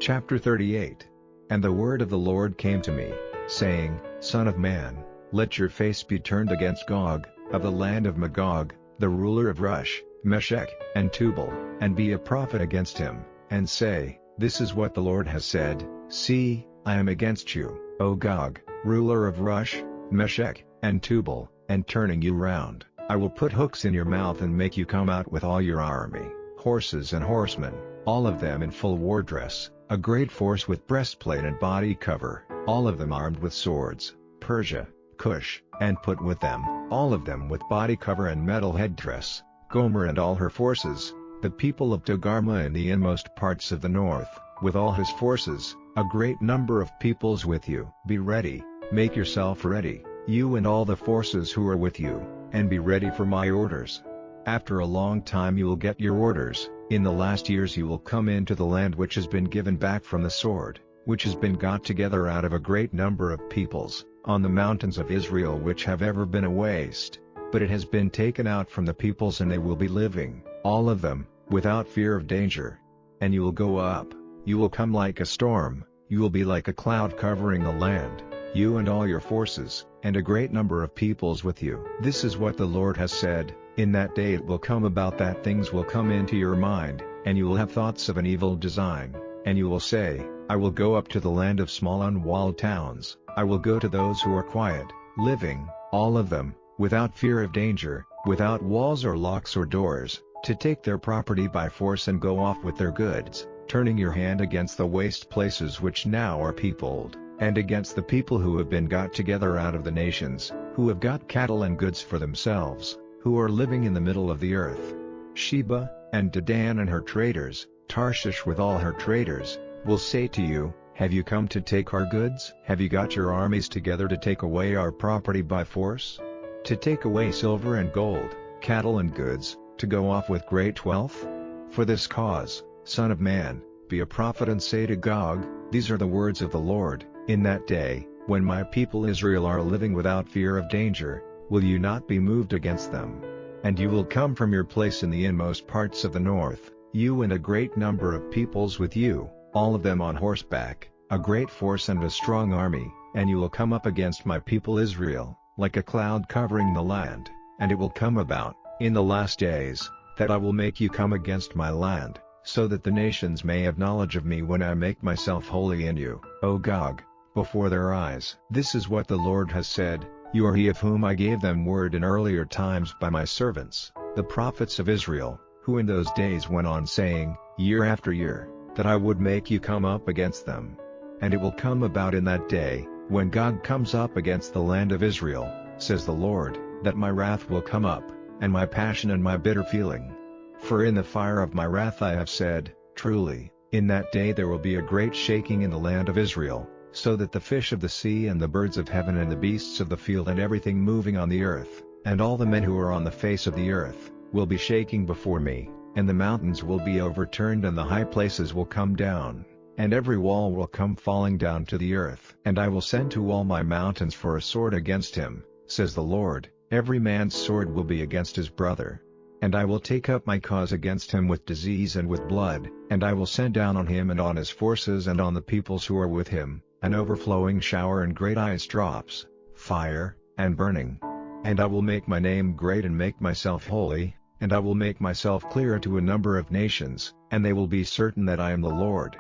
Chapter 38. And the word of the Lord came to me, saying, Son of man, let your face be turned against Gog, of the land of Magog, the ruler of Rush, Meshech, and Tubal, and be a prophet against him, and say, This is what the Lord has said, See, I am against you, O Gog, ruler of Rush, Meshech, and Tubal, and turning you round, I will put hooks in your mouth and make you come out with all your army, horses and horsemen, all of them in full war dress, a great force with breastplate and body cover, all of them armed with swords, Persia, Cush, and Put with them, all of them with body cover and metal headdress, Gomer and all her forces, the people of Togarmah in the inmost parts of the north, with all his forces, a great number of peoples with you. Be ready, make yourself ready, you and all the forces who are with you, and be ready for my orders. After a long time you will get your orders. In the last years you will come into the land which has been given back from the sword, which has been got together out of a great number of peoples, on the mountains of Israel which have ever been a waste, but it has been taken out from the peoples and they will be living, all of them, without fear of danger. And you will go up, you will come like a storm, you will be like a cloud covering the land, you and all your forces, and a great number of peoples with you. This is what the Lord has said. In that day it will come about that things will come into your mind, and you will have thoughts of an evil design, and you will say, I will go up to the land of small unwalled towns, I will go to those who are quiet, living, all of them, without fear of danger, without walls or locks or doors, to take their property by force and go off with their goods, turning your hand against the waste places which now are peopled, and against the people who have been got together out of the nations, who have got cattle and goods for themselves, who are living in the middle of the earth. Sheba, and Dedan and her traders, Tarshish with all her traders, will say to you, Have you come to take our goods? Have you got your armies together to take away our property by force? To take away silver and gold, cattle and goods, to go off with great wealth? For this cause, Son of man, be a prophet and say to Gog, These are the words of the Lord, in that day, when my people Israel are living without fear of danger, will you not be moved against them? And you will come from your place in the inmost parts of the north, you and a great number of peoples with you, all of them on horseback, a great force and a strong army, and you will come up against my people Israel, like a cloud covering the land. And it will come about, in the last days, that I will make you come against my land, so that the nations may have knowledge of me when I make myself holy in you, O Gog, before their eyes. This is what the Lord has said. You are he of whom I gave them word in earlier times by my servants, the prophets of Israel, who in those days went on saying, year after year, that I would make you come up against them. And it will come about in that day, when Gog comes up against the land of Israel, says the Lord, that my wrath will come up, and my passion and my bitter feeling. For in the fire of my wrath I have said, Truly, in that day there will be a great shaking in the land of Israel, so that the fish of the sea and the birds of heaven and the beasts of the field and everything moving on the earth, and all the men who are on the face of the earth, will be shaking before me, and the mountains will be overturned and the high places will come down, and every wall will come falling down to the earth. And I will send to all my mountains for a sword against him, says the Lord, every man's sword will be against his brother. And I will take up my cause against him with disease and with blood, and I will send down on him and on his forces and on the peoples who are with him, an overflowing shower and great ice drops, fire, and burning. And I will make my name great and make myself holy, and I will make myself clear to a number of nations, and they will be certain that I am the Lord.